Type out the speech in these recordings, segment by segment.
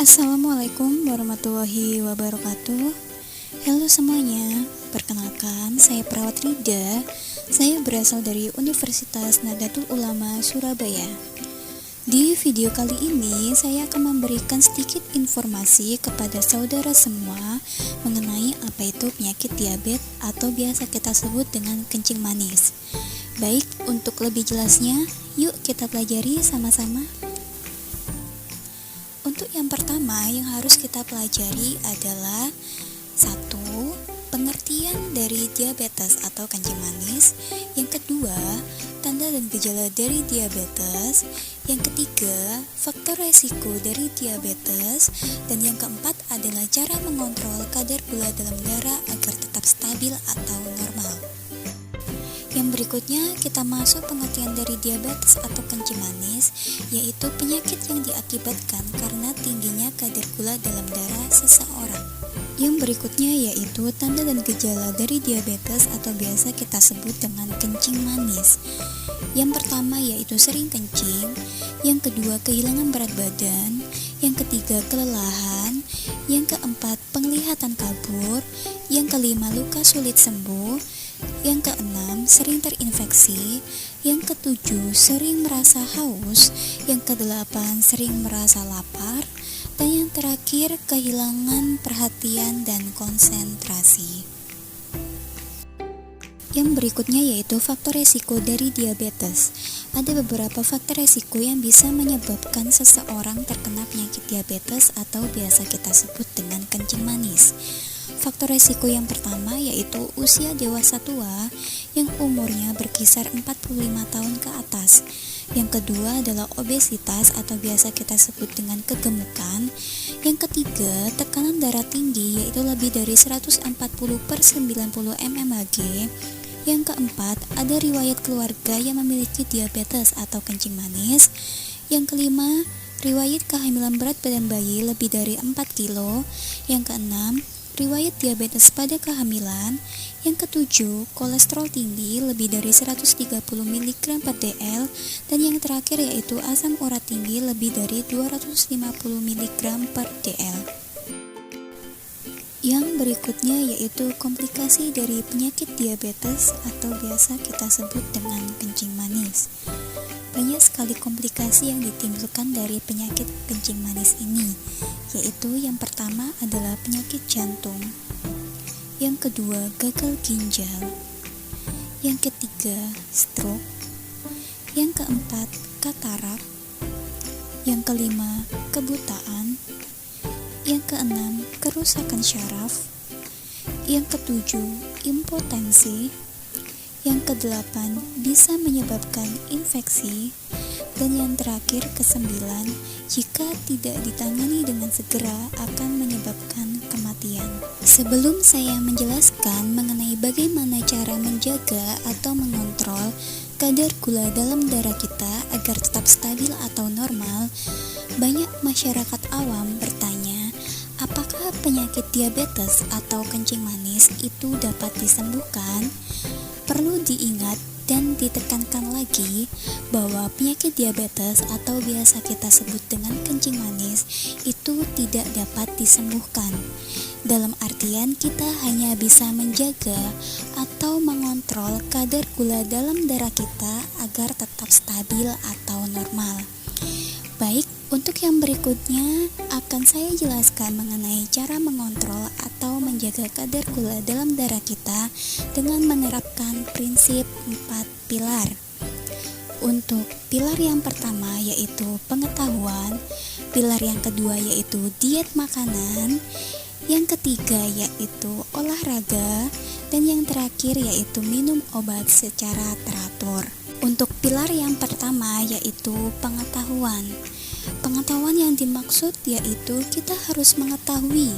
Assalamualaikum warahmatullahi wabarakatuh. Halo semuanya, perkenalkan saya Perawat Rida. Saya berasal dari Universitas Nahdlatul Ulama Surabaya. Di video kali ini saya akan memberikan sedikit informasi kepada saudara semua mengenai apa itu penyakit diabetes atau biasa kita sebut dengan kencing manis. Baik, untuk lebih jelasnya, yuk kita pelajari sama-sama. Untuk yang pertama yang harus kita pelajari adalah 1. Pengertian dari diabetes atau kencing manis. Yang kedua, tanda dan gejala dari diabetes. Yang ketiga, faktor resiko dari diabetes. Dan yang keempat adalah cara mengontrol kadar gula dalam darah agar tetap stabil atau normal. Yang berikutnya kita masuk pengertian dari diabetes atau kencing manis, yaitu penyakit yang diakibatkan karena tingginya kadar gula dalam darah seseorang. Yang berikutnya yaitu tanda dan gejala dari diabetes atau biasa kita sebut dengan kencing manis. Yang pertama yaitu sering kencing, yang kedua kehilangan berat badan, yang ketiga kelelahan, yang keempat penglihatan kabur, yang kelima luka sulit sembuh, yang keenam sering terinfeksi, yang ketujuh sering merasa haus, yang kedelapan sering merasa lapar, dan yang terakhir kehilangan perhatian dan konsentrasi. Yang berikutnya yaitu faktor resiko dari diabetes. Ada beberapa faktor resiko yang bisa menyebabkan seseorang terkena penyakit diabetes atau biasa kita sebut dengan kencing manis. Faktor resiko yang pertama yaitu usia dewasa tua yang umurnya berkisar 45 tahun ke atas. Yang kedua adalah obesitas atau biasa kita sebut dengan kegemukan. Yang ketiga, tekanan darah tinggi yaitu lebih dari 140/90 mmHg. Yang keempat, ada riwayat keluarga yang memiliki diabetes atau kencing manis. Yang kelima, riwayat kehamilan berat badan bayi lebih dari 4 kilo. Yang keenam, riwayat diabetes pada kehamilan. Yang ketujuh, kolesterol tinggi lebih dari 130 mg/dl. Dan yang terakhir yaitu asam urat tinggi lebih dari 250 mg/dl. Yang berikutnya yaitu komplikasi dari penyakit diabetes atau biasa kita sebut dengan kencing manis. Banyak sekali komplikasi yang ditimbulkan dari penyakit kencing manis ini, yaitu yang pertama adalah penyakit jantung, yang kedua gagal ginjal, yang ketiga stroke, yang keempat katarak, yang kelima kebutaan, yang keenam kerusakan syaraf, yang ketujuh impotensi, yang kedelapan bisa menyebabkan infeksi, dan yang terakhir kesembilan jika tidak ditangani dengan segera akan menyebabkan kematian. Sebelum saya menjelaskan mengenai bagaimana cara menjaga atau mengontrol kadar gula dalam darah kita agar tetap stabil atau normal, banyak masyarakat awam bertanya, apakah penyakit diabetes atau kencing manis itu dapat disembuhkan? Perlu diingat dan ditekankan lagi bahwa penyakit diabetes atau biasa kita sebut dengan kencing manis itu tidak dapat disembuhkan. Dalam artian kita hanya bisa menjaga atau mengontrol kadar gula dalam darah kita agar tetap stabil atau normal. Baik, untuk yang berikutnya akan saya jelaskan mengenai cara mengontrol atau menjaga kadar gula dalam darah kita dengan menerapkan prinsip 4 pilar. Untuk pilar yang pertama yaitu pengetahuan, pilar yang kedua yaitu diet makanan, yang ketiga yaitu olahraga, dan yang terakhir yaitu minum obat secara teratur. Untuk pilar yang pertama yaitu pengetahuan. Pengetahuan yang dimaksud yaitu kita harus mengetahui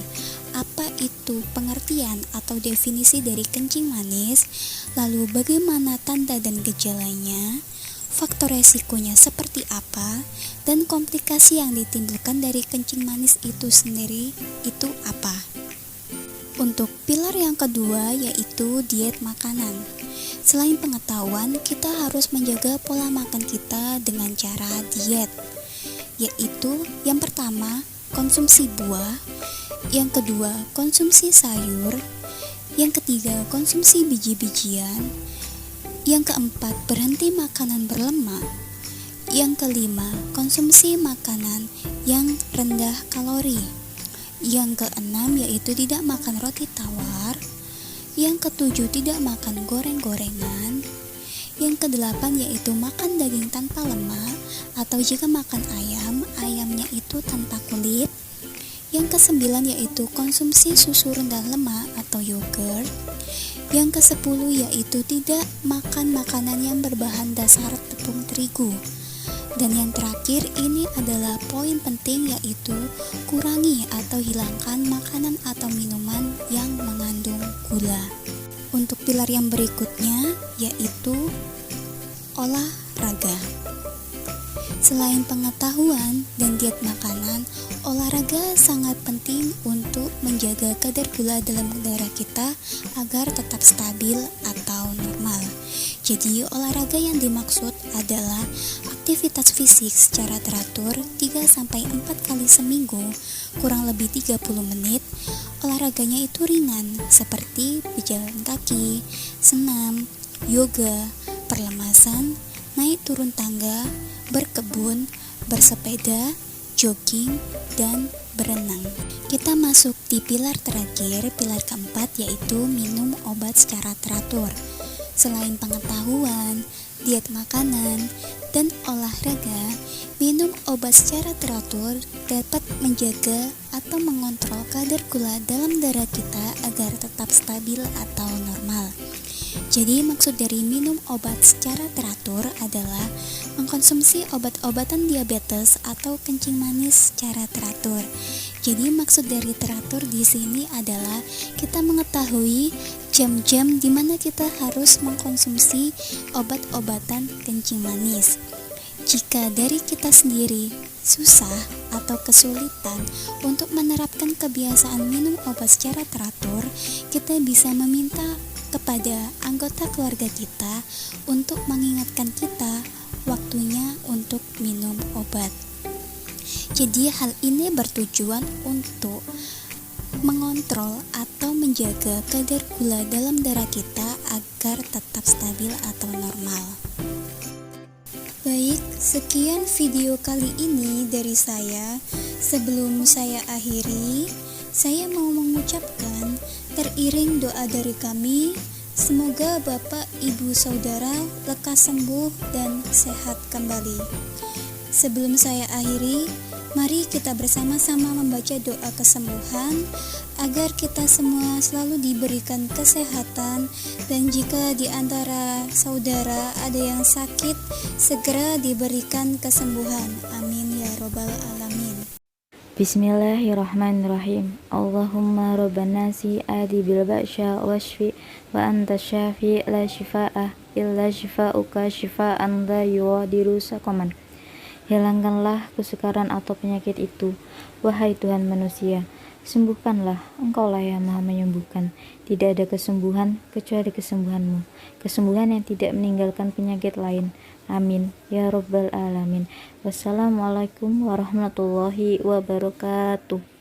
apa itu pengertian atau definisi dari kencing manis, lalu bagaimana tanda dan gejalanya, faktor resikonya seperti apa, dan komplikasi yang ditimbulkan dari kencing manis itu sendiri itu apa. Untuk pilar yang kedua yaitu diet makanan. Selain pengetahuan, kita harus menjaga pola makan kita dengan cara diet, yaitu yang pertama konsumsi buah. Yang kedua, konsumsi sayur. Yang ketiga, konsumsi biji-bijian. Yang keempat, berhenti makanan berlemak. Yang kelima, konsumsi makanan yang rendah kalori. Yang keenam, yaitu tidak makan roti tawar. Yang ketujuh, tidak makan goreng-gorengan. Yang kedelapan, yaitu makan daging tanpa lemak, atau jika makan ayam, ayamnya itu tanpa kulit. Yang kesembilan, yaitu konsumsi susu rendah lemak atau yogurt. Yang kesepuluh, yaitu tidak makan makanan yang berbahan dasar tepung terigu. Dan yang terakhir, ini adalah poin penting, yaitu kurangi atau hilangkan makanan atau minuman yang mengandung gula. Untuk pilar yang berikutnya, yaitu olahraga. Selain pengetahuan dan diet makanan, olahraga sangat penting untuk menjaga kadar gula dalam darah kita agar tetap stabil atau normal. Jadi, olahraga yang dimaksud adalah aktivitas fisik secara teratur 3-4 kali seminggu, kurang lebih 30 menit. Olahraganya itu ringan, seperti berjalan kaki, senam, yoga, perlemasan, naik turun tangga, berkebun, bersepeda, jogging, dan berenang. Kita masuk di pilar terakhir, pilar keempat, yaitu minum obat secara teratur. Selain pengetahuan, diet makanan, dan olahraga, minum obat secara teratur dapat menjaga atau mengontrol kadar gula dalam darah kita agar tetap stabil atau normal. Jadi maksud dari minum obat secara teratur adalah mengkonsumsi obat-obatan diabetes atau kencing manis secara teratur. Jadi maksud dari teratur di sini adalah kita mengetahui jam-jam di mana kita harus mengkonsumsi obat-obatan kencing manis. Jika dari kita sendiri susah atau kesulitan untuk menerapkan kebiasaan minum obat secara teratur, kita bisa meminta kepada anggota keluarga kita untuk mengingatkan kita waktunya untuk minum obat. Jadi hal ini bertujuan untuk mengontrol atau menjaga kadar gula dalam darah kita agar tetap stabil atau normal. Baik, sekian video kali ini dari saya. Sebelum saya akhiri, saya mau mengucapkan teriring doa dari kami, semoga Bapak, Ibu, Saudara lekas sembuh dan sehat kembali. Sebelum saya akhiri, mari kita bersama-sama membaca doa kesembuhan agar kita semua selalu diberikan kesehatan, dan jika di antara saudara ada yang sakit, segera diberikan kesembuhan. Amin ya robbal alamin. Bismillahirrahmanirrahim. Allahumma rabbana si adi bil ba'sya washfi wa anta syafi la shifa'ah illa shifa'uka shifa'an la yughadiru saqaman. Hilangkanlah kesukaran atau penyakit itu, wahai Tuhan manusia. Sembuhkanlah, Engkaulah yang Maha menyembuhkan. Tidak ada kesembuhan kecuali kesembuhan-Mu, kesembuhan yang tidak meninggalkan penyakit lain. Amin ya Rabbal Alamin. Wassalamualaikum warahmatullahi wabarakatuh.